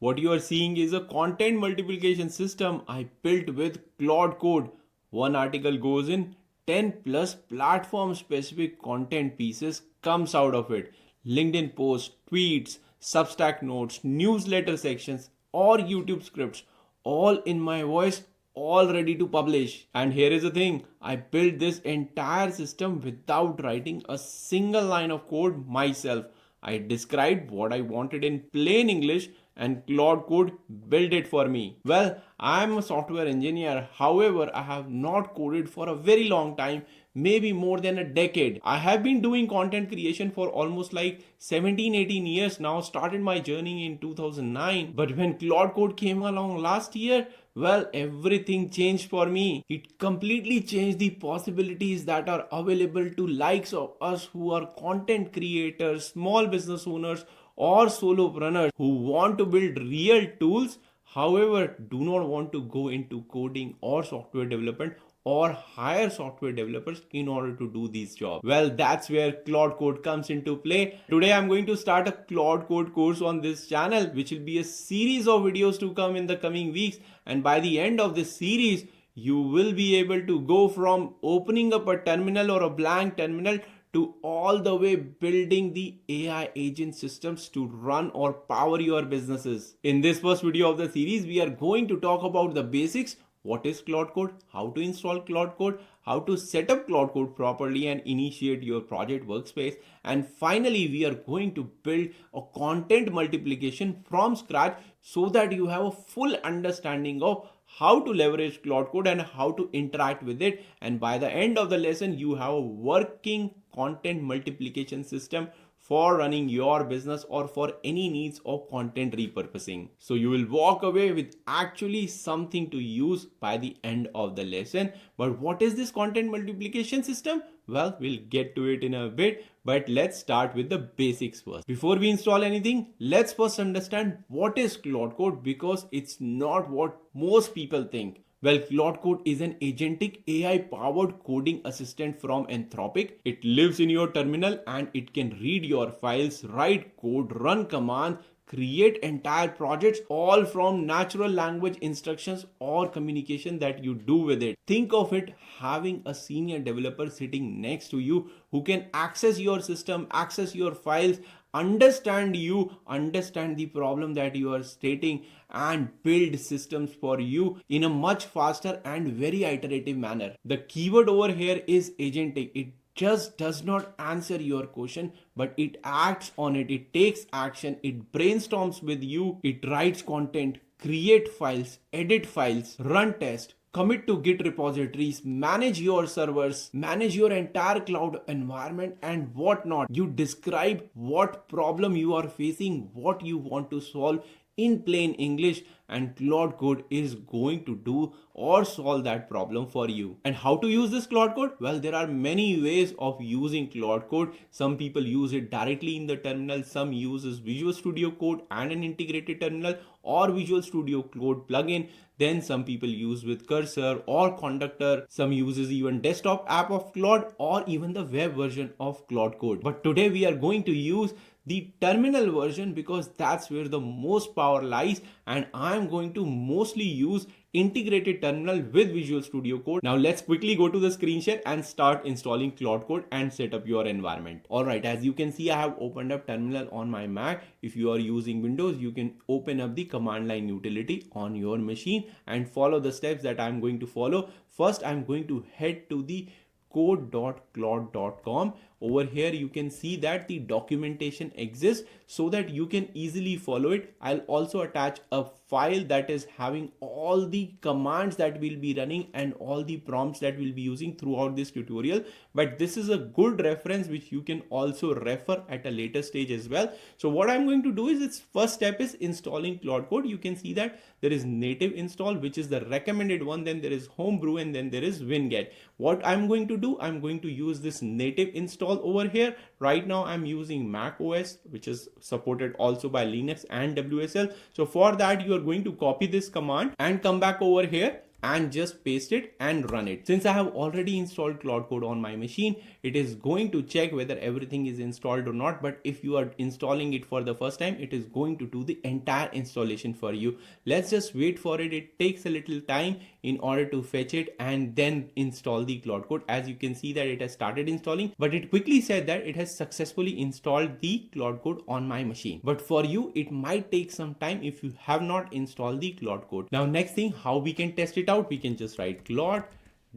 What you are seeing is a content multiplication system I built with Claude Code. One article goes in, 10 plus platform specific content pieces comes out of it. LinkedIn posts, tweets, Substack notes, newsletter sections, or YouTube scripts, all in my voice, all ready to publish. And here is the thing, I built this entire system without writing a single line of code myself. I described what I wanted in plain English and Claude Code built it for me. Well, I am a software engineer. However, I have not coded for a very long time, maybe more than a decade. I have been doing content creation for almost like 17-18 years now. Started my journey in 2009. But when Claude Code came along last year, well, everything changed for me. It completely changed the possibilities that are available to likes of us who are content creators, small business owners, or solopreneurs who want to build real tools, however, do not want to go into coding or software development or hire software developers in order to do these jobs. Well, that's where Claude Code comes into play. Today, I'm going to start a Claude Code course on this channel, which will be a series of videos to come in the coming weeks. And by the end of this series, you will be able to go from opening up a terminal or a blank terminal to all the way building the AI agent systems to run or power your businesses. In this first video of the series, we are going to talk about the basics. What is Claude Code? How to install Claude Code? How to set up Claude Code properly and initiate your project workspace. And finally, we are going to build a content multiplication from scratch so that you have a full understanding of how to leverage Claude Code and how to interact with it. And by the end of the lesson, you have a working content multiplication system for running your business or for any needs of content repurposing. So you will walk away with actually something to use by the end of the lesson. But what is this content multiplication system? Well, we'll get to it in a bit, but let's start with the basics first. Before we install anything, let's first understand what is Claude Code, because it's not what most people think. Well, Claude Code is an agentic AI-powered coding assistant from Anthropic. It lives in your terminal and it can read your files, write code, run commands, create entire projects, all from natural language instructions or communication that you do with it. Think of it having a senior developer sitting next to you who can access your system, access your files, understand you, understand the problem that you are stating, and build systems for you in a much faster and very iterative manner. The keyword over here is agentic. It just does not answer your question, but it acts on it. It takes action. It brainstorms with you. It writes content, create files, edit files, run tests, commit to Git repositories, manage your servers, manage your entire cloud environment and whatnot. You describe what problem you are facing, what you want to solve in plain English, and Claude Code is going to do or solve that problem for you. And how to use this Claude Code? Well, there are many ways of using Claude Code. Some people use it directly in the terminal. Some uses Visual Studio Code and an integrated terminal or Visual Studio Code plugin. Then some people use with Cursor or Conductor. Some uses even desktop app of Claude or even the web version of Claude Code. But today we are going to use the terminal version because that's where the most power lies, and I'm going to mostly use integrated terminal with Visual Studio Code. Now let's quickly go to the screen share and start installing Claude Code and set up your environment. Alright, as you can see, I have opened up terminal on my Mac. If you are using Windows, you can open up the command line utility on your machine and follow the steps that I'm going to follow. First, I'm going to head to the code.claude.com. Over here you can see that the documentation exists so that you can easily follow it. I'll also attach a file that is having all the commands that we'll be running and all the prompts that we'll be using throughout this tutorial. But this is a good reference which you can also refer at a later stage as well. So what I'm going to do is, its first step is installing Claude Code. You can see that there is native install, which is the recommended one. Then there is homebrew, and then there is winget. What I'm going to do, I'm going to use this native install over here. Right now I'm using Mac OS, which is supported also by Linux and WSL. So for that, you are going to copy this command and come back over here and just paste it and run it. Since I have already installed Claude Code on my machine, it is going to check whether everything is installed or not. But if you are installing it for the first time, it is going to do the entire installation for you. Let's just wait for it. It takes a little time in order to fetch it and then install the Claude Code. As you can see that it has started installing, but it quickly said that it has successfully installed the Claude Code on my machine. But for you, it might take some time if you have not installed the Claude Code. Now, next thing, how we can test it out, we can just write Claude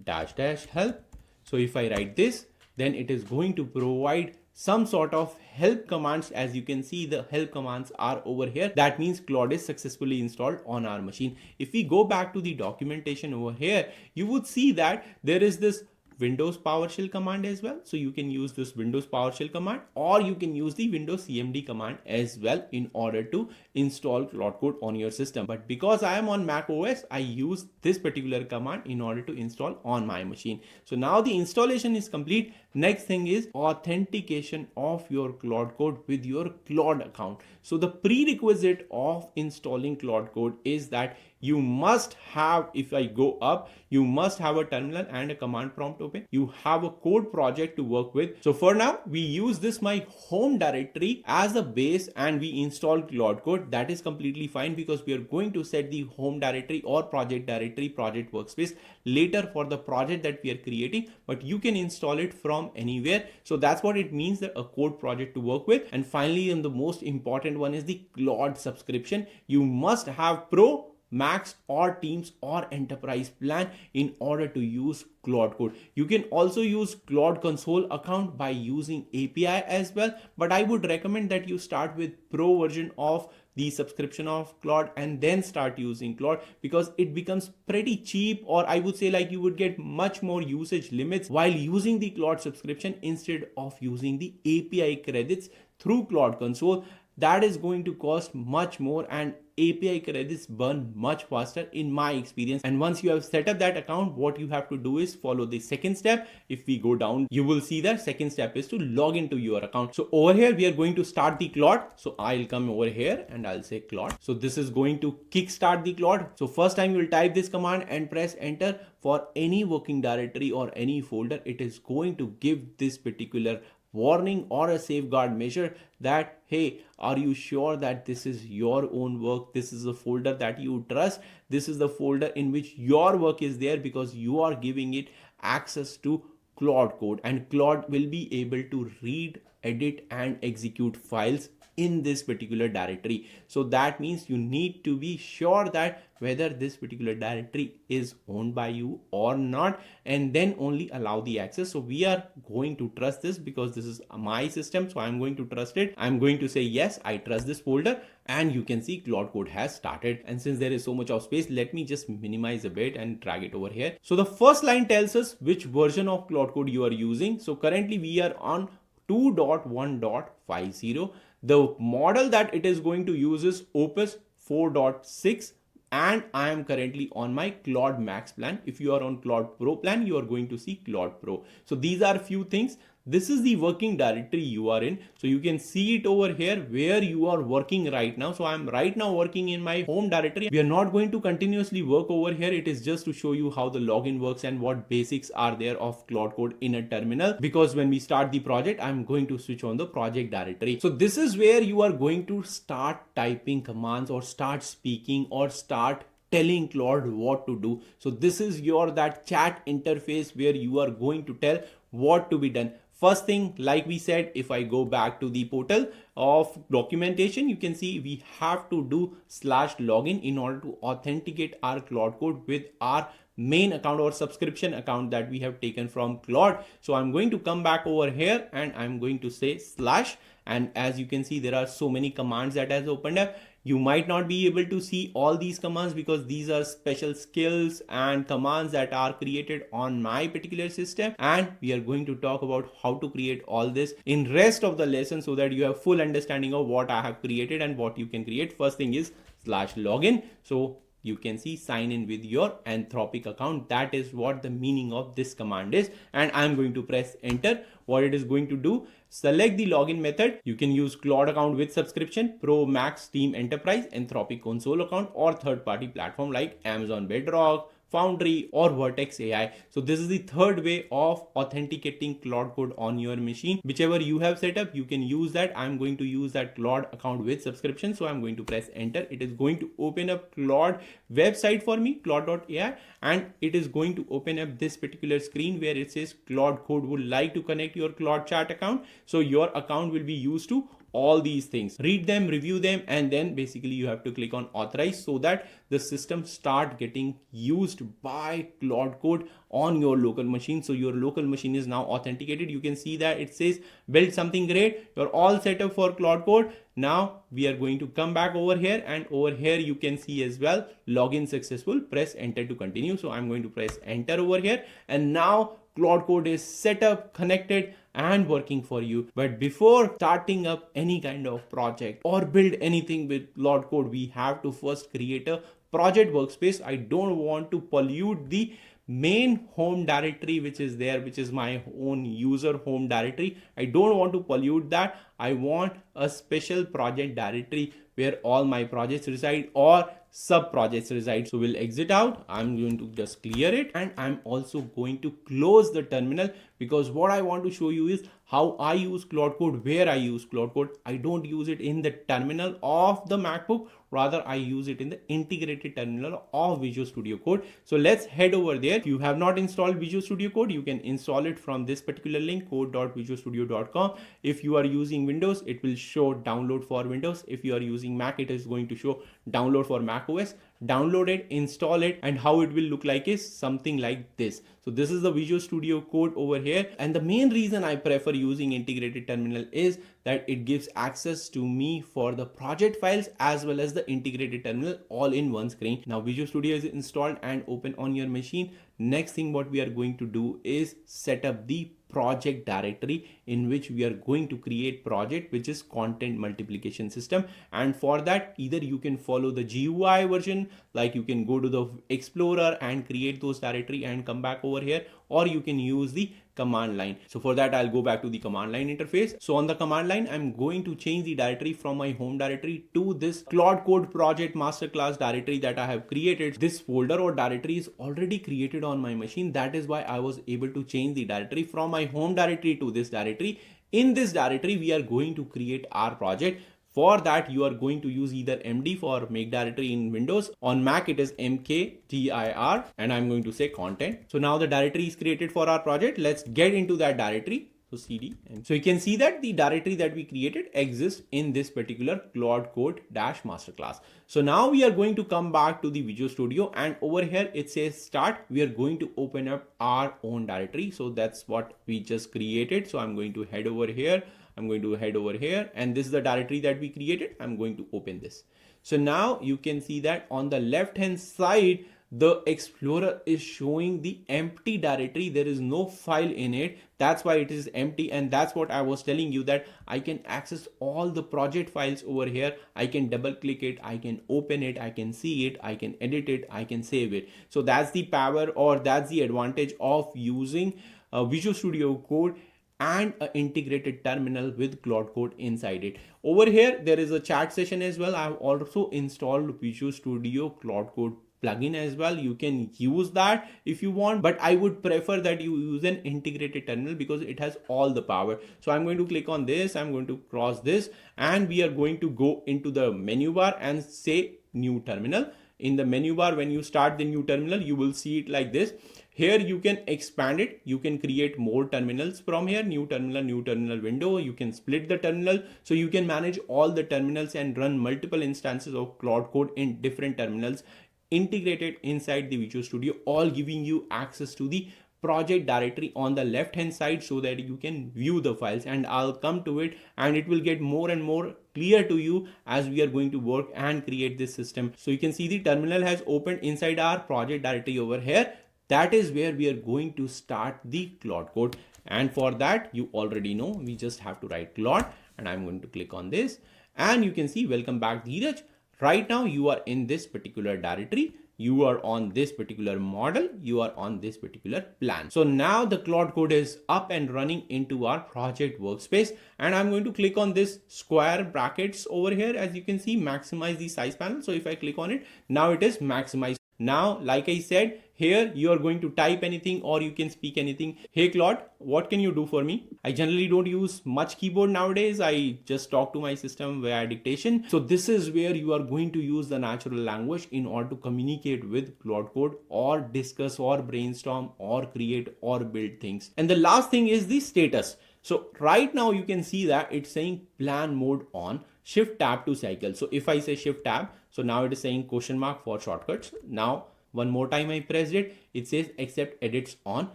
-- help. So if I write this, then it is going to provide some sort of help commands. As you can see, the help commands are over here. That means Claude is successfully installed on our machine. If we go back to the documentation over here, you would see that there is this Windows PowerShell command as well. So you can use this Windows PowerShell command, or you can use the Windows CMD command as well in order to install Claude Code on your system. But because I am on Mac OS, I use this particular command in order to install on my machine. So now the installation is complete. Next thing is authentication of your Claude Code with your Claude account. So the prerequisite of installing Claude Code is that you must have, if I go up, you must have a terminal and a command prompt open. You have a code project to work with. So for now, we use this my home directory as a base and we install Claude Code. That is completely fine because we are going to set the home directory or project directory, project workspace later for the project that we are creating, but you can install it from anywhere. So that's what it means, that a code project to work with. And finally, and the most important one is the Claude subscription. You must have Pro, Max or Teams or Enterprise plan in order to use Claude Code. You can also use Claude Console account by using API as well, but I would recommend that you start with Pro version of the subscription of Claude and then start using Claude, because it becomes pretty cheap, or I would say like you would get much more usage limits while using the Claude subscription instead of using the API credits through Claude Console. That is going to cost much more and API credits burn much faster in my experience. And once you have set up that account, what you have to do is follow the second step. If we go down, you will see that second step is to log into your account. So over here, we are going to start the Claude. So I'll come over here and I'll say Claude. So this is going to kickstart the Claude. So first time you will type this command and press enter. For any working directory or any folder, it is going to give this particular warning or a safeguard measure that, hey, are you sure that this is your own work? This is a folder that you trust. This is the folder in which your work is there because you are giving it access to Claude Code, and Claude will be able to read, edit and execute files in this particular directory. So that means you need to be sure that whether this particular directory is owned by you or not, and then only allow the access. So we are going to trust this because this is my system. So I'm going to trust it. I'm going to say, yes, I trust this folder, and you can see Claude Code has started. And since there is so much of space, let me just minimize a bit and drag it over here. So the first line tells us which version of Claude Code you are using. So currently we are on 2.1.50. The model that it is going to use is Opus 4.6, and I am currently on my Claude Max plan. If you are on Claude Pro plan, you are going to see Claude Pro. So these are a few things. This is the working directory you are in. So you can see it over here where you are working right now. So I'm right now working in my home directory. We are not going to continuously work over here. It is just to show you how the login works and what basics are there of Claude Code in a terminal. Because when we start the project, I'm going to switch on the project directory. So this is where you are going to start typing commands or start speaking or start telling Claude what to do. So this is your that chat interface where you are going to tell what to be done. First thing, like we said, if I go back to the portal of documentation, you can see we have to do /login in order to authenticate our Claude Code with our main account or subscription account that we have taken from Claude. So I'm going to come back over here and I'm going to say /, and as you can see, there are so many commands that has opened up. You might not be able to see all these commands because these are special skills and commands that are created on my particular system. And we are going to talk about how to create all this in rest of the lesson so that you have full understanding of what I have created and what you can create. First thing is /login. So you can see sign in with your Anthropic account. That is what the meaning of this command is. And I'm going to press enter. What it is going to do, select the login method. You can use Claude account with subscription, Pro, Max, Team, Enterprise, Anthropic Console account, or third-party platform like Amazon Bedrock, Foundry, or Vertex AI. So this is the third way of authenticating Claude Code on your machine. Whichever you have set up, you can use that. I'm going to use that Claude account with subscription. So I'm going to press enter. It is going to open up Claude website for me, claude.ai, and it is going to open up this particular screen where it says Claude Code would like to connect your Claude chat account. So your account will be used to all these things. Read them, review them, and then basically you have to click on authorize so that the system start getting used by Claude Code on your local machine. So your local machine is now authenticated. You can see that it says build something great. You're all set up for Claude Code. Now we are going to come back over here, and over here you can see as well login successful. Press enter to continue. So I'm going to press enter over here, and now Claude Code is set up, connected, and working for you. But before starting up any kind of project or build anything with Claude Code, we have to first create a project workspace. I don't want to pollute the main home directory which is there, which is my own user home directory. I don't want to pollute that. I want a special project directory where all my projects reside or sub projects reside. So we'll exit out. I'm going to just clear it, and I'm also going to close the terminal, because what I want to show you is how I use Claude Code, where I use Claude Code. I don't use it in the terminal of the MacBook, rather I use it in the integrated terminal of Visual Studio Code. So let's head over there. If you have not installed Visual Studio Code, you can install it from this particular link, code.visualstudio.com. If you are using Windows, it will show download for Windows. If you are using Mac, it is going to show download for Mac OS. Download it, install it, and how it will look like is something like this. So this is the Visual Studio Code over here, and the main reason I prefer using integrated terminal is that it gives access to me for the project files as well as the integrated terminal all in one screen. Now Visual Studio is installed and open on your machine. Next thing what we are going to do is set up the project directory in which we are going to create project, which is content multiplication system. And for that, either you can follow the GUI version, like you can go to the Explorer and create those directory and come back over here, or you can use the command line. So for that, I'll go back to the command line interface. So on the command line, I'm going to change the directory from my home directory to this Claude Code project masterclass directory that I have created. This folder or directory is already created on my machine. That is why I was able to change the directory from my home directory to this directory. In this directory, we are going to create our project. For that, you are going to use either MD for make directory in Windows. On Mac, it is mkdir, and I'm going to say content. So now the directory is created for our project. Let's get into that directory. So cd. So you can see that the directory that we created exists in this particular Claude Code -masterclass. So now we are going to come back to the Visual Studio, and over here it says start. We are going to open up our own directory. So that's what we just created. So I'm going to head over here. I'm going to head over here, and this is the directory that we created. I'm going to open this. So now you can see that on the left hand side, the Explorer is showing the empty directory. There is no file in it. That's why it is empty. And that's what I was telling you, that I can access all the project files over here. I can double click it. I can open it. I can see it. I can edit it. I can save it. So that's the power, or that's the advantage of using Visual Studio Code and an integrated terminal with Claude Code inside it. Over here, there is a chat session as well. I have also installed Visual Studio Claude Code plugin as well. You can use that if you want, but I would prefer that you use an integrated terminal because it has all the power. So I'm going to click on this. I'm going to cross this, and we are going to go into the menu bar and say new terminal. In the menu bar, when you start the new terminal, you will see it like this. Here you can expand it. You can create more terminals from here. New terminal window. You can split the terminal. So you can manage all the terminals and run multiple instances of Claude Code in different terminals integrated inside the Visual Studio, all giving you access to the project directory on the left hand side so that you can view the files. And I'll come to it, and it will get more and more clear to you as we are going to work and create this system. So you can see the terminal has opened inside our project directory over here. That is where we are going to start the Claude Code. And for that, you already know, we just have to write Claude, and I'm going to click on this, and you can see welcome back Dheeraj. Right now you are in this particular directory. You are on this particular model. You are on this particular plan. So now the Claude Code is up and running into our project workspace. And I'm going to click on this square brackets over here. As you can see, maximize the size panel. So if I click on it, now it is maximized. Now, like I said, here you are going to type anything or you can speak anything. Hey Claude, what can you do for me? I generally don't use much keyboard nowadays. I just talk to my system via dictation. So this is where you are going to use the natural language in order to communicate with Claude Code or discuss or brainstorm or create or build things. And the last thing is the status. So right now you can see that it's saying plan mode on, shift tab to cycle. So if I say shift tab, so now it is saying question mark for shortcuts. Now one more time I pressed it, it says accept edits on,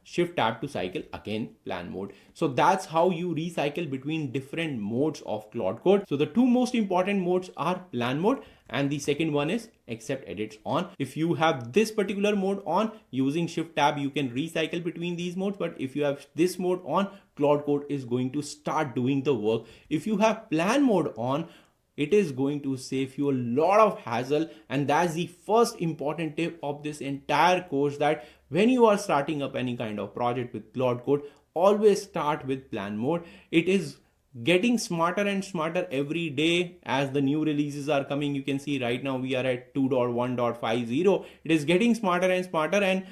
shift tab to cycle, again plan mode. So that's how you recycle between different modes of Claude Code. So the two most important modes are plan mode and the second one is accept edits on. If you have this particular mode on, using shift tab you can recycle between these modes, but if you have this mode on, Claude Code is going to start doing the work. If you have plan mode on, it is going to save you a lot of hassle, and that's the first important tip of this entire course, that when you are starting up any kind of project with Claude Code, always start with plan mode. It is getting smarter and smarter every day as the new releases are coming. You can see right now we are at 2.1.50. It is getting smarter and smarter, and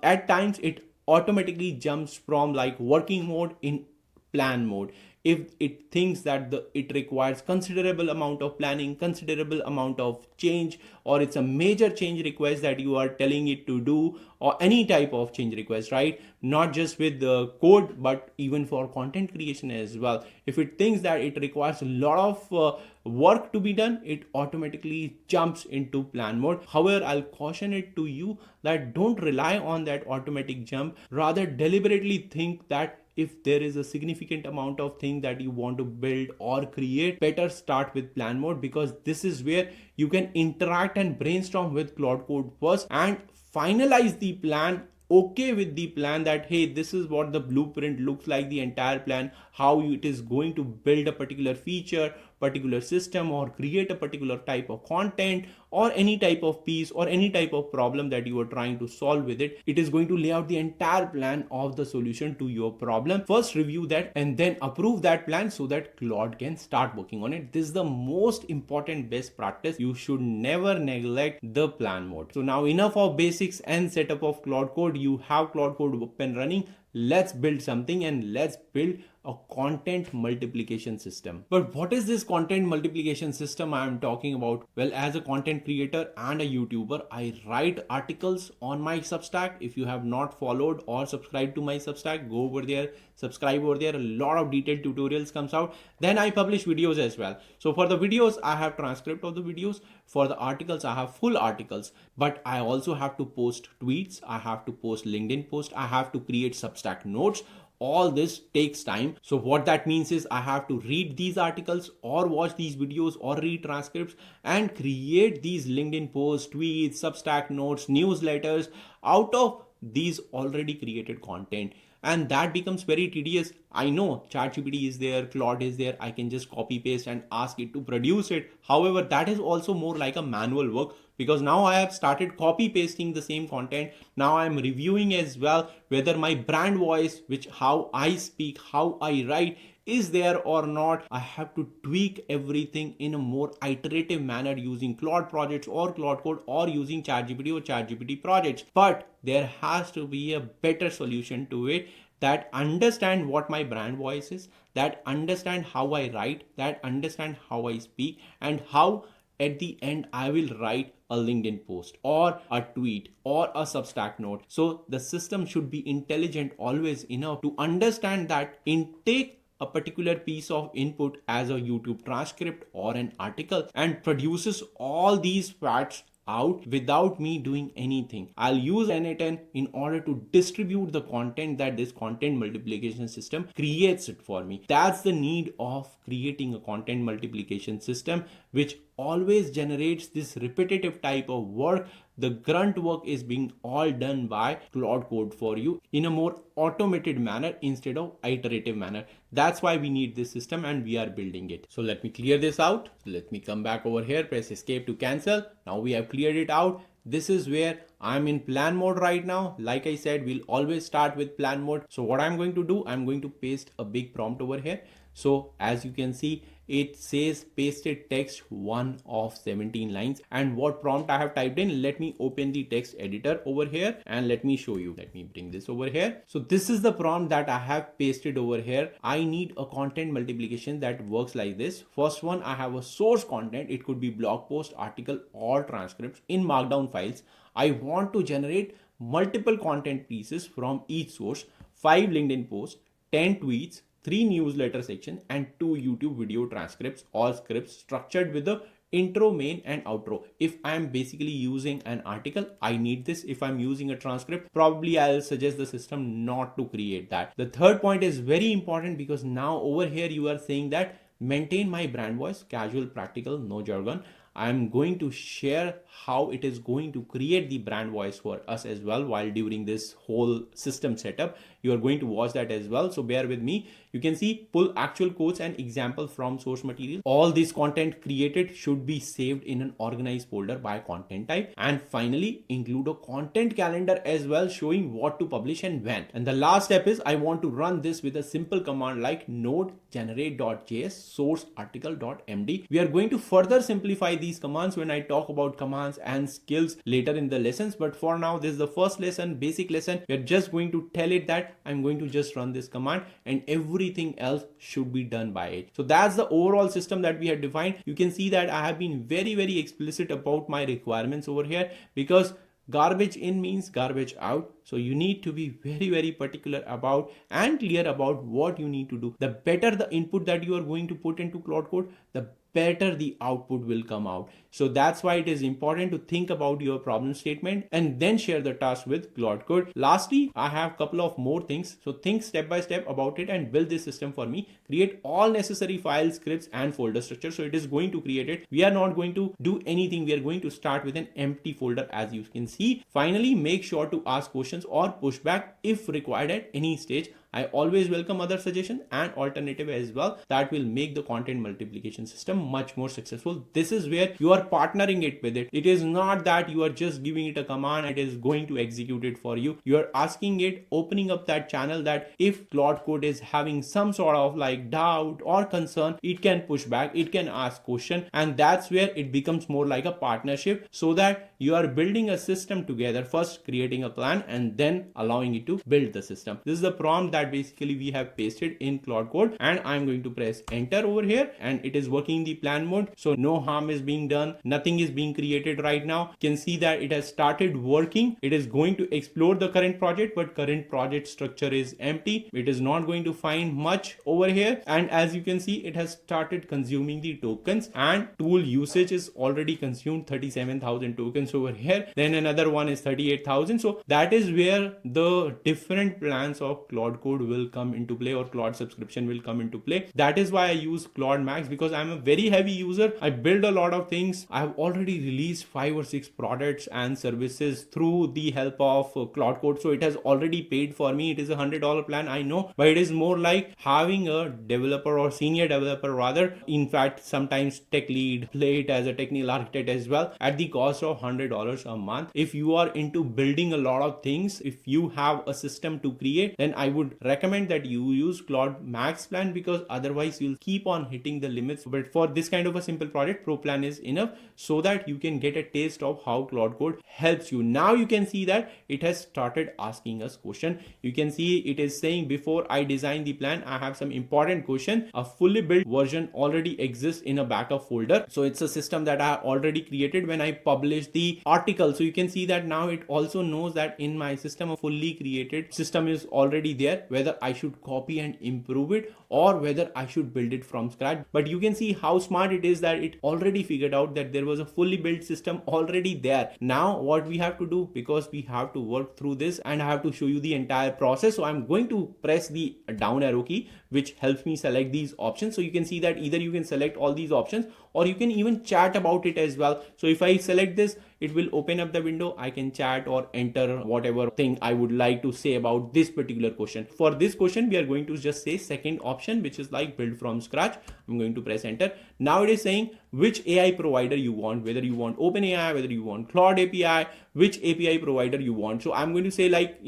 at times it automatically jumps from like working mode in plan mode if it thinks that it requires considerable amount of planning, considerable amount of change, or it's a major change request that you are telling it to do, or any type of change request, right? Not just with the code, but even for content creation as well. If it thinks that it requires a lot of work to be done, it automatically jumps into plan mode. However, I'll caution it to you that don't rely on that automatic jump. Rather, deliberately think that if there is a significant amount of thing that you want to build or create, better start with plan mode, because this is where you can interact and brainstorm with Claude Code first and finalize the plan, okay with the plan, that hey, this is what the blueprint looks like, the entire plan, how it is going to build a particular feature, particular system, or create a particular type of content, or any type of piece, or any type of problem that you are trying to solve with it. It is going to lay out the entire plan of the solution to your problem. First review that and then approve that plan so that Claude can start working on it. This is the most important best practice. You should never neglect the plan mode. So now enough of basics and setup of Claude Code. You have Claude Code up and running. Let's build something, and let's build a content multiplication system. But what is this content multiplication system I am talking about? Well, as a content creator and a YouTuber, I write articles on my Substack. If you have not followed or subscribed to my Substack, go over there, subscribe over there. A lot of detailed tutorials comes out. Then I publish videos as well. So for the videos, I have transcript of the videos. For the articles, I have full articles, but I also have to post tweets. I have to post LinkedIn posts. I have to create Substack notes. All this takes time. So what that means is I have to read these articles or watch these videos or read transcripts and create these LinkedIn posts, tweets, Substack notes, newsletters out of these already created content. And that becomes very tedious. I know ChatGPT is there, Claude is there. I can just copy paste and ask it to produce it. However, that is also more like a manual work, because now I have started copy pasting the same content. Now I'm reviewing as well whether my brand voice, which how I speak, how I write, is there or not. I have to tweak everything in a more iterative manner using Claude projects or Claude Code, or using ChatGPT or ChatGPT projects. But there has to be a better solution to it that understand what my brand voice is, that understand how I write, that understand how I speak, and how at the end I will write a LinkedIn post or a tweet or a Substack note. So the system should be intelligent always enough to understand that intake a particular piece of input as a YouTube transcript or an article and produces all these facts out without me doing anything. I'll use N8N in order to distribute the content that this content multiplication system creates it for me. That's the need of creating a content multiplication system, which always generates this repetitive type of work. The grunt work is being all done by Claude Code for you in a more automated manner instead of iterative manner. That's why we need this system and we are building it. So let me clear this out. Let me come back over here, press escape to cancel. Now we have cleared it out. This is where I'm in plan mode right now. Like I said, we'll always start with plan mode. So what I'm going to do, I'm going to paste a big prompt over here. So as you can see, it says pasted text 1 of 17 lines. And what prompt I have typed in, let me open the text editor over here and let me show you. Let me bring this over here. So this is the prompt that I have pasted over here. I need a content multiplication that works like this. First one, I have a source content. It could be blog post, article, or transcripts in markdown files. I want to generate multiple content pieces from each source, 5 LinkedIn posts, 10 tweets, 3 newsletter sections, and 2 YouTube video transcripts, all scripts structured with the intro, main, and outro. If I'm basically using an article, I need this. If I'm using a transcript, probably I'll suggest the system not to create that. The third point is very important because now over here you are saying that maintain my brand voice, casual, practical, no jargon. I'm going to share how it is going to create the brand voice for us as well while during this whole system setup. You are going to watch that as well, so bear with me. You can see pull actual quotes and example from source material. All this content created should be saved in an organized folder by content type. And finally, include a content calendar as well, showing what to publish and when. And the last step is I want to run this with a simple command like node generate.js source article.md. We are going to further simplify these commands when I talk about commands and skills later in the lessons, but for now this is the first lesson, basic lesson. We are just going to tell it that I'm going to just run this command and everything else should be done by it. So that's the overall system that we have defined. You can see that I have been very explicit about my requirements over here because garbage in means garbage out. So you need to be very particular about and clear about what you need to do. The better the input that you are going to put into Claude Code, the better the output will come out. So that's why it is important to think about your problem statement and then share the task with Claude Code. Lastly, I have a couple of more things. So think step by step about it and build this system for me. Create all necessary files, scripts, and folder structure. So it is going to create it. We are not going to do anything. We are going to start with an empty folder, as you can see. Finally, make sure to ask questions or pushback if required at any stage. I always welcome other suggestions and alternative as well that will make the content multiplication system much more successful. This is where you are partnering it with it. It is not that you are just giving it a command and it is going to execute it for you. You are asking it, opening up that channel that if Claude Code is having some sort of like doubt or concern, it can push back, it can ask question, and that's where it becomes more like a partnership so that you are building a system together, first creating a plan and then allowing it to build the system. This is the prompt that basically we have pasted in Claude Code, and I'm going to press enter over here and it is working in the plan mode. So no harm is being done, nothing is being created right now. You can see that it has started working. It is going to explore the current project, but current project structure is empty. It is not going to find much over here, and as you can see, it has started consuming the tokens, and tool usage is already consumed 37,000 tokens over here. Then another one is 38,000. So that is where the different plans of Claude Code will come into play, or Claude subscription will come into play. That is why I use Claude Max, because I'm a very heavy user. I build a lot of things. I have already released 5 or 6 products and services through the help of Claude Code. So it has already paid for me. It is a $100 plan, I know, but it is more like having a developer or senior developer rather. In fact, sometimes tech lead, play it as a technical architect as well at the cost of $100 a month. If you are into building a lot of things, if you have a system to create, then I would recommend that you use Claude Max plan, because otherwise you'll keep on hitting the limits. But for this kind of a simple project, Pro plan is enough so that you can get a taste of how Claude Code helps you. Now you can see that it has started asking us question. You can see it is saying, before I design the plan, I have some important question. A fully built version already exists in a backup folder. So it's a system that I already created when I published the article. So you can see that now it also knows that in my system, a fully created system is already there, whether I should copy and improve it or whether I should build it from scratch. But you can see how smart it is that it already figured out that there was a fully built system already there. Now what we have to do, because we have to work through this and I have to show you the entire process. So I'm going to press the down arrow key, which helps me select these options. So you can see that either you can select all these options or you can even chat about it as well. So if I select this, it will open up the window. I can chat or enter whatever thing I would like to say about this particular question. For this question, we are going to just say second option, which is like build from scratch. I'm going to press enter. Now it is saying which AI provider you want, whether you want OpenAI, whether you want Claude API, which API provider you want. So I'm going to say like,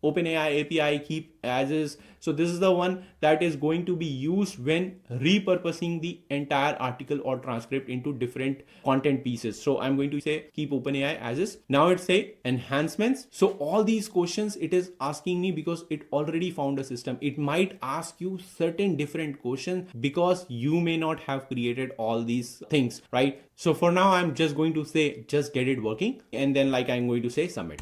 OpenAI API, keep as is. So this is the one that is going to be used when repurposing the entire article or transcript into different content pieces. So I'm going to say keep OpenAI as is. Now it's say enhancements. So all these questions it is asking me because it already found a system. It might ask you certain different questions because you may not have created all these things, right? So for now, I'm just going to say just get it working, and then like I'm going to say submit.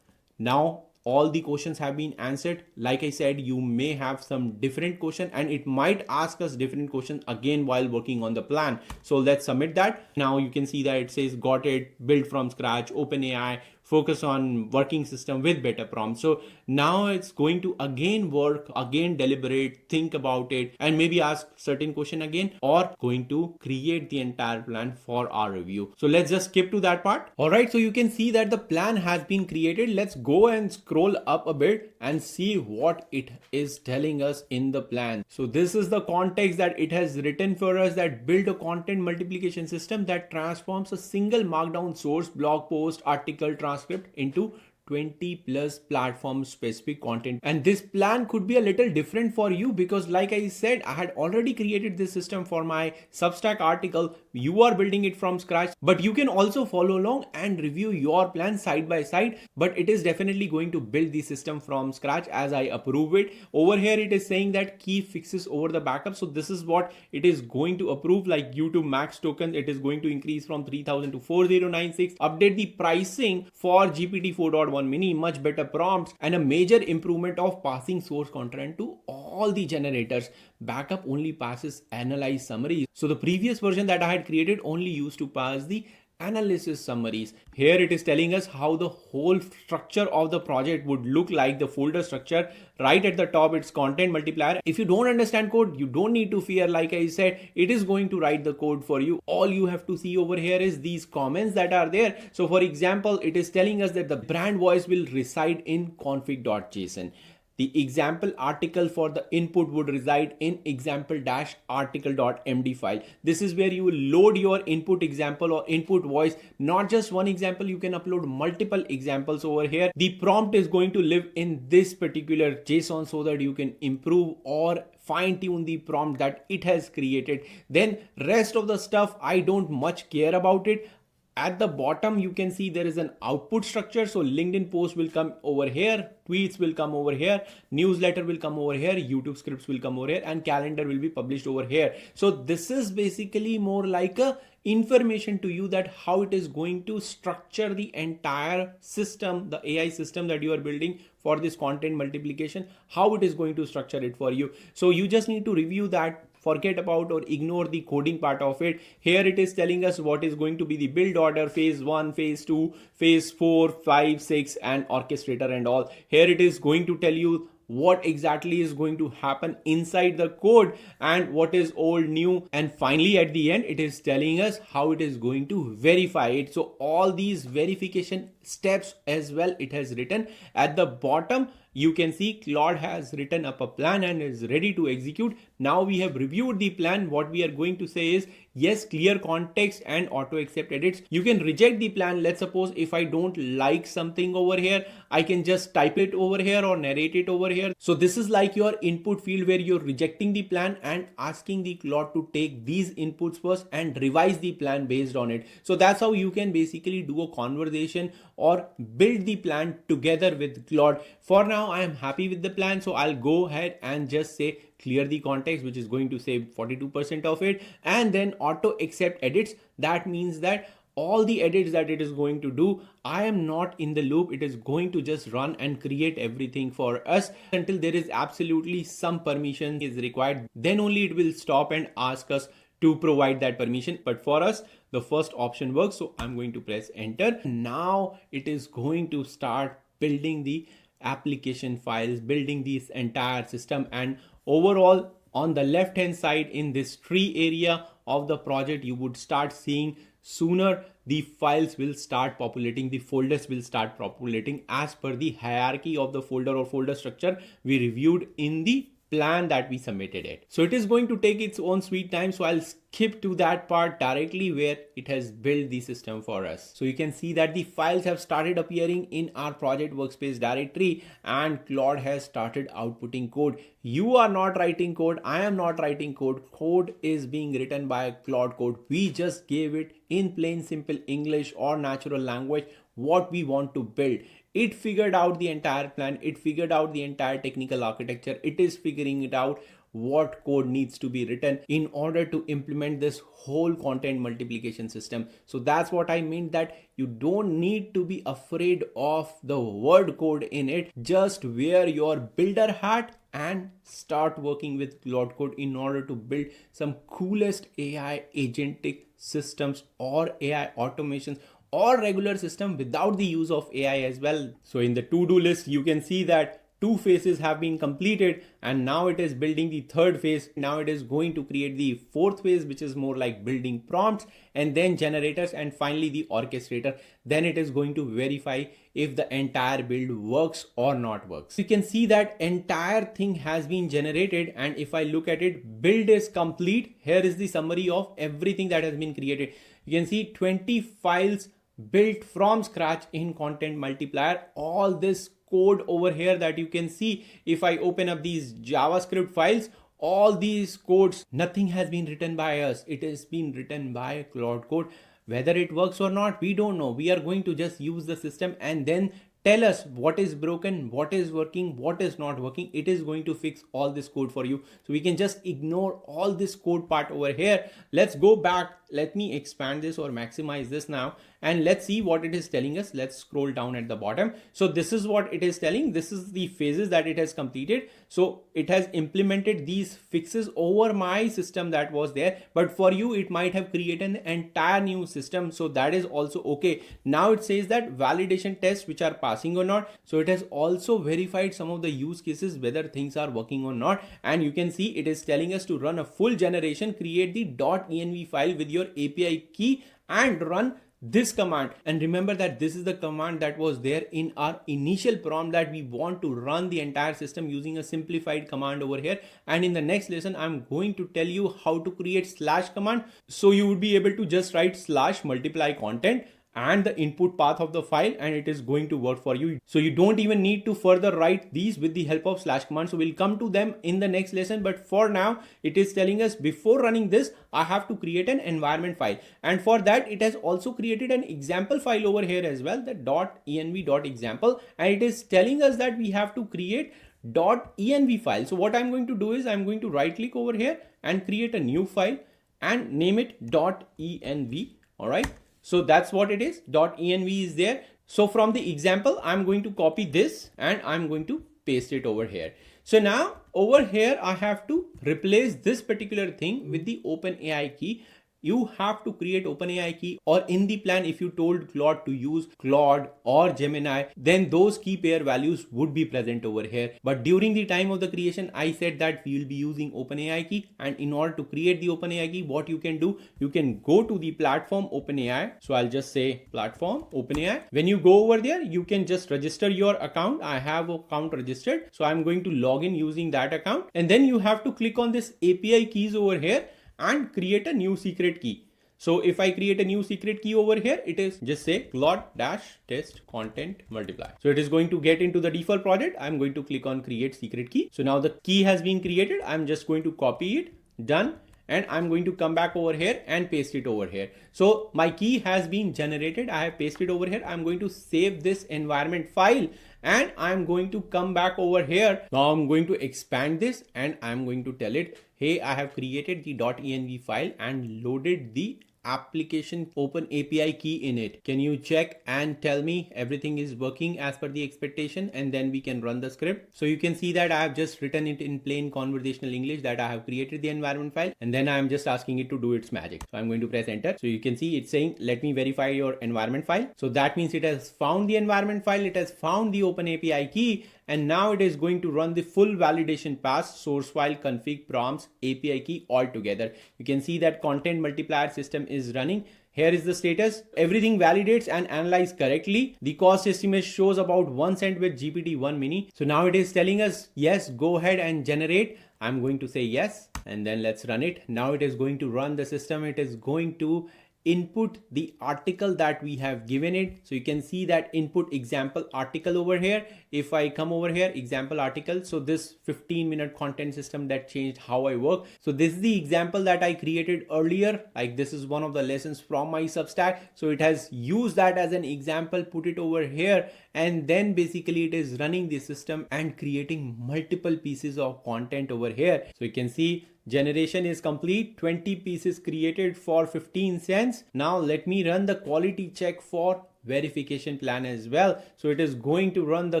Now all the questions have been answered. Like I said, you may have some different question and it might ask us different questions again while working on the plan. So let's submit that. Now you can see that it says got it, build from scratch, OpenAI, focus on working system with better prompts. So now it's going to again work, again deliberate, think about it, and maybe ask certain question again, or going to create the entire plan for our review. So let's just skip to that part. All right, so you can see that the plan has been created. Let's go and scroll up a bit and see what it is telling us in the plan. So this is the context that it has written for us, that build a content multiplication system that transforms a single markdown source, blog post, article, transcript into 20 plus platform specific content. And this plan could be a little different for you because like I said, I had already created this system for my Substack article. You are building it from scratch, but you can also follow along and review your plan side by side. But it is definitely going to build the system from scratch as I approve it. Over here it is saying that key fixes over the backup. So this is what it is going to approve, like YouTube max token, it is going to increase from 3000 to 4096. Update the pricing for GPT 4.1 mini, much better prompts, and a major improvement of passing source content to all the generators. Backup only passes analyze summaries. So the previous version that I had created only used to pass the analysis summaries. Here it is telling us how the whole structure of the project would look like, the folder structure. Right at the top, it's content multiplier. If you don't understand code, you don't need to fear. Like I said, it is going to write the code for you. All you have to see over here is these comments that are there. So for example, it is telling us that the brand voice will reside in config.json. The example article for the input would reside in example-article.md file. This is where you will load your input example or input voice. Not just one example, you can upload multiple examples over here. The prompt is going to live in this particular JSON so that you can improve or fine tune the prompt that it has created. Then rest of the stuff, I don't much care about it. At the bottom, you can see there is an output structure. So LinkedIn post will come over here, tweets will come over here, newsletter will come over here, YouTube scripts will come over here, and calendar will be published over here. So this is basically more like a information to you that how it is going to structure the entire system, the AI system that you are building for this content multiplication, how it is going to structure it for you. So you just need to review that. Forget about or ignore the coding part of it. Here it is telling us what is going to be the build order, phase 1, phase 2, phase 4, 5, 6, and orchestrator and all. Here it is going to tell you what exactly is going to happen inside the code and what is old, new, and finally at the end it is telling us how it is going to verify it. So all these verification steps as well it has written. At the bottom you can see Claude has written up a plan and is ready to execute. Now we have reviewed the plan. What we are going to say is yes, clear context and auto accept edits. You can reject the plan. Let's suppose if I don't like something over here, I can just type it over here or narrate it over here. So this is like your input field where you're rejecting the plan and asking the Claude to take these inputs first and revise the plan based on it. So that's how you can basically do a conversation or build the plan together with Claude. For now, I am happy with the plan. So I'll go ahead and just say clear the context, which is going to save 42% of it, and then auto accept edits. That means that all the edits that it is going to do, I am not in the loop. It is going to just run and create everything for us until there is absolutely some permission is required. Then only it will stop and ask us to provide that permission. But for us, the first option works. So I'm going to press enter. Now it is going to start building the application files, building this entire system, and overall on the left hand side in this tree area of the project, you would start seeing sooner the files will start populating, the folders will start populating as per the hierarchy of the folder or folder structure we reviewed in the plan that we submitted it. So it is going to take its own sweet time. So I'll skip to that part directly where it has built the system for us. So you can see that the files have started appearing in our project workspace directory and Claude has started outputting code. You are not writing code. I am not writing code. Code is being written by Claude Code. We just gave it in plain simple English or natural language what we want to build. It figured out the entire plan. It figured out the entire technical architecture. It is figuring it out what code needs to be written in order to implement this whole content multiplication system. So that's what I mean, that you don't need to be afraid of the word code in it. Just wear your builder hat and start working with Claude Code in order to build some coolest AI agentic systems or AI automations or regular system without the use of AI as well. So in the to-do list, you can see that 2 phases have been completed and now it is building the 3rd phase. Now it is going to create the 4th phase, which is more like building prompts and then generators and finally the orchestrator. Then it is going to verify if the entire build works or not works. You can see that entire thing has been generated, and if I look at it, build is complete. Here is the summary of everything that has been created. You can see 20 files built from scratch in content multiplier. All this code over here that you can see, if I open up these JavaScript files, all these codes, nothing has been written by us. It has been written by Claude Code. Whether it works or not, we don't know. We are going to just use the system and then tell us what is broken, what is working, what is not working. It is going to fix all this code for you. So we can just ignore all this code part over here. Let's go back. Let me expand this or maximize this now and let's see what it is telling us. Let's scroll down at the bottom. So this is what it is telling. This is the phases that it has completed. So it has implemented these fixes over my system that was there, but for you it might have created an entire new system. So that is also okay. Now it says that validation tests which are passing or not. So it has also verified some of the use cases whether things are working or not. And you can see it is telling us to run a full generation, create the .env file with your API key and run this command. And remember that this is the command that was there in our initial prompt, that we want to run the entire system using a simplified command over here. And in the next lesson, I'm going to tell you how to create slash command. So you would be able to just write slash multiply content and the input path of the file and it is going to work for you. So you don't even need to further write these with the help of slash command. So we'll come to them in the next lesson. But for now, it is telling us before running this, I have to create an environment file. And for that, it has also created an example file over here as well, the .env.example. And it is telling us that we have to create .env file. So what I'm going to do is I'm going to right click over here and create a new file and name it .env. All right. So that's what it is. .env is there. So from the example, I'm going to copy this and I'm going to paste it over here. So now over here, I have to replace this particular thing with the OpenAI key. You have to create OpenAI key, or in the plan, if you told Claude to use Claude or Gemini, then those key pair values would be present over here. But during the time of the creation, I said that we will be using OpenAI key. And in order to create the OpenAI key, what you can do, you can go to the platform OpenAI. So I'll just say platform OpenAI. When you go over there, you can just register your account. I have an account registered. So I'm going to log in using that account. And then you have to click on this API keys over here and create a new secret key. So if I create a new secret key over here, it is just say Claude-test content multiply. So it is going to get into the default project. I'm going to click on create secret key. So now the key has been created. I'm just going to copy it, done. And I'm going to come back over here and paste it over here. So my key has been generated. I have pasted over here. I'm going to save this environment file and I'm going to come back over here. Now I'm going to expand this and I'm going to tell it, hey, I have created the .env file and loaded the application open API key in it. Can you check and tell me everything is working as per the expectation, and then we can run the script. So you can see that I have just written it in plain conversational English that I have created the environment file, and then I am just asking it to do its magic. So I'm going to press enter. So you can see it's saying, let me verify your environment file. So that means it has found the environment file, it has found the open API key, and now it is going to run the full validation pass, source file, config, prompts, API key all together. You can see that content multiplier system is running. Here is the status. Everything validates and analyzes correctly. The cost estimate shows about 1 cent with GPT-1 mini. So now it is telling us, yes, go ahead and generate. I'm going to say yes, and then let's run it. Now it is going to run the system. It is going to input the article that we have given it. So you can see that input example article over here. If I come over here, example article, so this 15-minute content system that changed how I work. So this is the example that I created earlier. Like this is one of the lessons from my Substack. So it has used that as an example, put it over here, and then basically it is running the system and creating multiple pieces of content over here. So you can see generation is complete, 20 pieces created for 15 cents. Now let me run the quality check for verification plan as well. So it is going to run the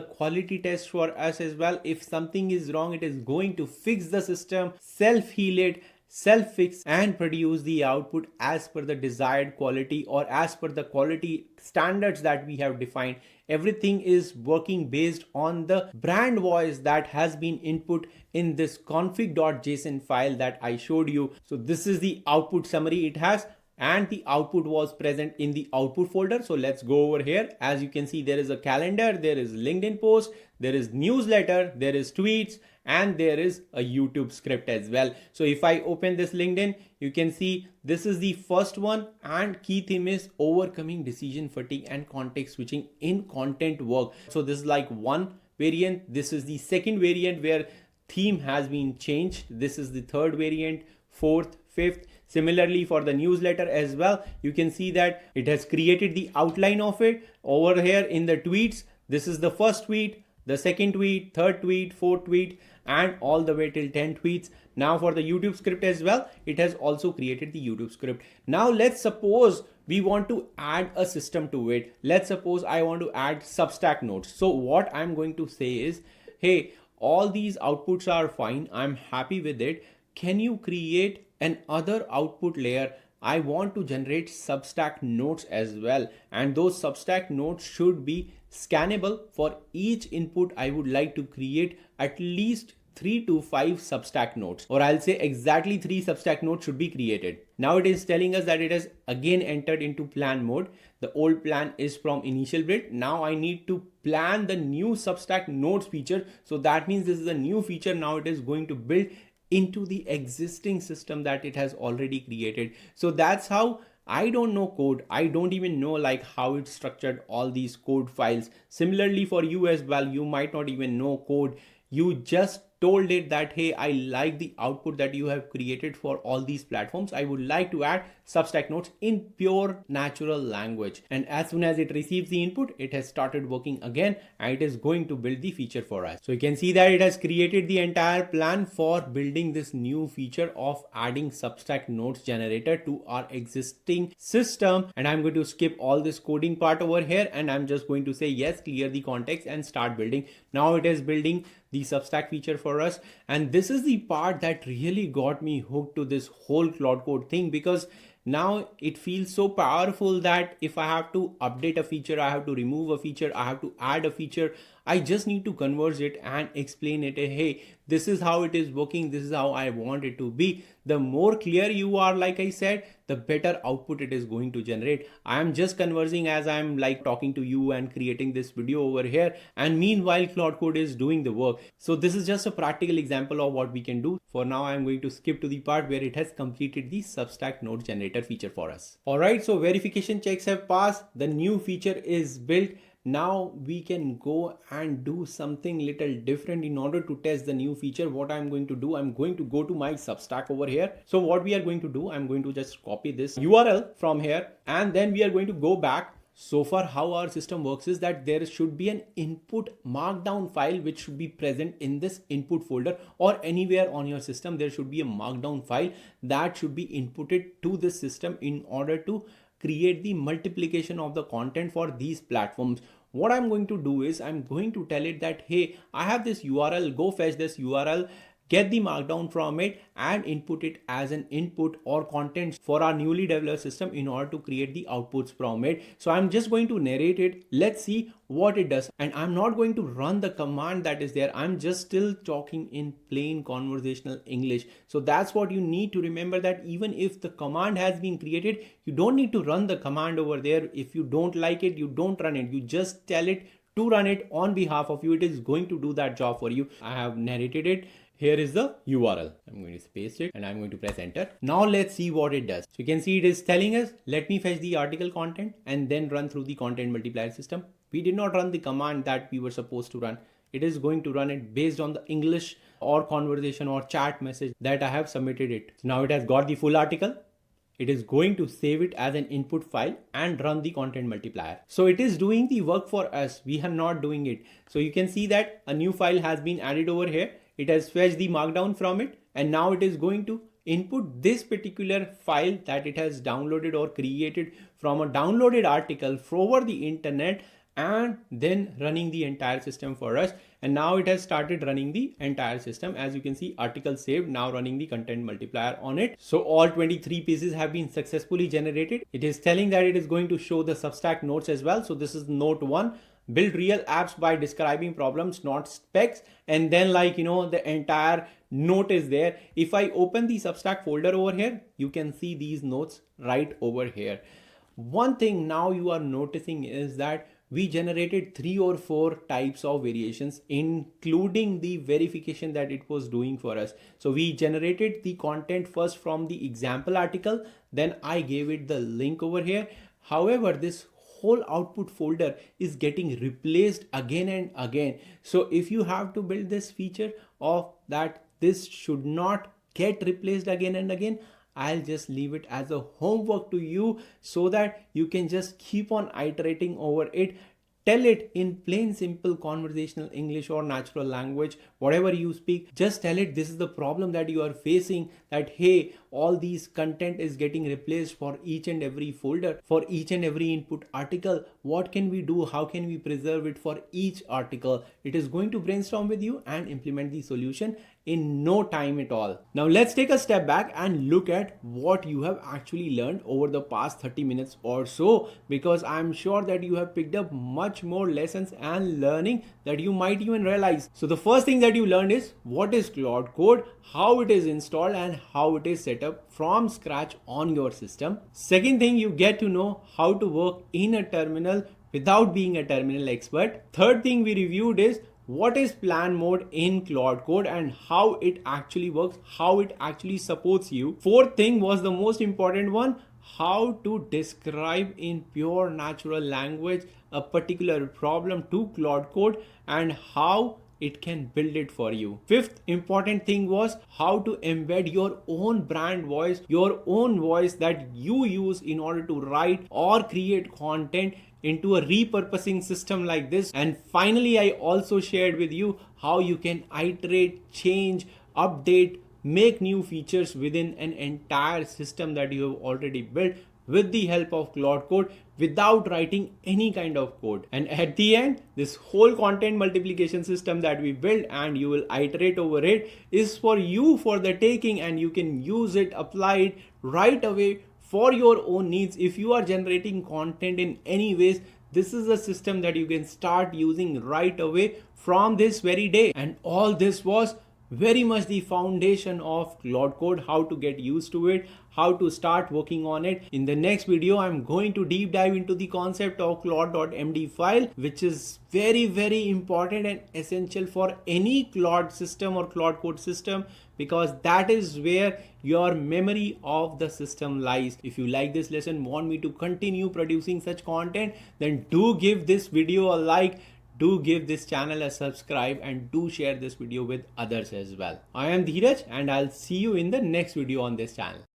quality test for us as well. If something is wrong, it is going to fix the system, self-heal it, self-fix, and produce the output as per the desired quality or as per the quality standards that we have defined. Everything is working based on the brand voice that has been input in this config.json file that I showed you. So this is the output summary it has, and the output was present in the output folder. So let's go over here. As you can see, there is a calendar, there is LinkedIn post, there is newsletter, there is tweets, and there is a YouTube script as well. So if I open this LinkedIn, you can see this is the first one, and key theme is overcoming decision fatigue and context switching in content work. So this is like one variant. This is the second variant where theme has been changed. This is the third variant, fourth, fifth. Similarly for the newsletter as well, you can see that it has created the outline of it over here in the tweets. This is the first tweet, the second tweet, third tweet, fourth tweet, and all the way till 10 tweets. Now for the YouTube script as well, it has also created the YouTube script. Now let's suppose we want to add a system to it. Let's suppose I want to add Substack notes. So what I'm going to say is, hey, all these outputs are fine. I'm happy with it. Can you create an other output layer? I want to generate Substack notes as well, and those Substack notes should be scannable. For each input, I would like to create at least 3 to 5 Substack notes, or I'll say exactly 3 Substack notes should be created. Now it is telling us that it has again entered into plan mode. The old plan is from initial build. Now I need to plan the new Substack notes feature. So that means this is a new feature. Now it is going to build into the existing system that it has already created. So that's how I don't know code. I don't even know like how it's structured all these code files. Similarly for you as well, you might not even know code. You just told it that, hey, I like the output that you have created for all these platforms. I would like to add Substack notes in pure natural language. And as soon as it receives the input, it has started working again, and it is going to build the feature for us. So you can see that it has created the entire plan for building this new feature of adding Substack notes generator to our existing system. And I'm going to skip all this coding part over here, and I'm just going to say yes, clear the context and start building. Now it is building the Substack feature for us, and this is the part that really got me hooked to this whole Claude Code thing, because now it feels so powerful that if I have to update a feature, I have to remove a feature, I have to add a feature, I just need to converse it and explain it. Hey, this is how it is working. This is how I want it to be. The more clear you are, like I said, the better output it is going to generate. I am just conversing as I'm like talking to you and creating this video over here. And meanwhile, Claude Code is doing the work. So this is just a practical example of what we can do. For now, I'm going to skip to the part where it has completed the Substack node generator feature for us. All right, so verification checks have passed. The new feature is built. Now we can go and do something little different in order to test the new feature. What I'm going to do, I'm going to go to my Substack over here. So what we are going to do, I'm going to just copy this URL from here, and then we are going to go back. So far how our system works is that there should be an input markdown file which should be present in this input folder, or anywhere on your system there should be a markdown file that should be inputted to this system in order to create the multiplication of the content for these platforms. What I'm going to do is I'm going to tell it that, hey, I have this URL, go fetch this URL, get the markdown from it and input it as an input or content for our newly developed system in order to create the outputs from it. So I'm just going to narrate it. Let's see what it does. And I'm not going to run the command that is there. I'm just still talking in plain conversational English. So that's what you need to remember, that even if the command has been created, you don't need to run the command over there. If you don't like it, you don't run it. You just tell it to run it on behalf of you. It is going to do that job for you. I have narrated it. Here is the URL. I'm going to paste it and I'm going to press enter. Now let's see what it does. So you can see it is telling us, let me fetch the article content and then run through the content multiplier system. We did not run the command that we were supposed to run. It is going to run it based on the English or conversation or chat message that I have submitted it. So now it has got the full article. It is going to save it as an input file and run the content multiplier. So it is doing the work for us. We are not doing it. So you can see that a new file has been added over here. It has fetched the markdown from it, and now it is going to input this particular file that it has downloaded or created from a downloaded article over the internet, and then running the entire system for us. And now it has started running the entire system. As you can see, article saved, now running the content multiplier on it. So all 23 pieces have been successfully generated. It is telling that it is going to show the Substack notes as well. So this is note 1. Build real apps by describing problems, not specs. And then the entire note is there. If I open the Substack folder over here, you can see these notes right over here. One thing now you are noticing is that we generated 3 or 4 types of variations, including the verification that it was doing for us. So we generated the content first from the example article, then I gave it the link over here. However, this whole output folder is getting replaced again and again. So if you have to build this feature of that this should not get replaced again and again, I'll just leave it as a homework to you so that you can just keep on iterating over it. Tell it in plain simple conversational English or natural language, whatever you speak. Just tell it this is the problem that you are facing, that hey, all these content is getting replaced for each and every folder, for each and every input article. What can we do? How can we preserve it for each article? It is going to brainstorm with you and implement the solution in no time at all. Now let's take a step back and look at what you have actually learned over the past 30 minutes or so, because I'm sure that you have picked up much more lessons and learning that you might even realize. So the first thing that you learned is what is Claude Code, how it is installed, and how it is set up from scratch on your system. Second thing, you get to know how to work in a terminal without being a terminal expert. Third thing we reviewed is what is plan mode in Claude Code and how it actually works, how it actually supports you. Fourth thing was the most important one, how to describe in pure natural language a particular problem to Claude Code and how it can build it for you. Fifth important thing was how to embed your own brand voice, your own voice that you use in order to write or create content into a repurposing system like this. And finally, I also shared with you how you can iterate, change, update, make new features within an entire system that you have already built with the help of Claude Code without writing any kind of code. And at the end, this whole content multiplication system that we built and you will iterate over it is for you for the taking, and you can use it, apply it right away for your own needs. If you are generating content in any ways, this is a system that you can start using right away from this very day. And all this was very much the foundation of Claude Code, how to get used to it, how to start working on it. In the next video, I'm going to deep dive into the concept of Claude.md file, which is very, very important and essential for any Claude system or Claude Code system, because that is where your memory of the system lies. If you like this lesson, want me to continue producing such content, then do give this video a like, do give this channel a subscribe, and do share this video with others as well. I am Dheeraj and I'll see you in the next video on this channel.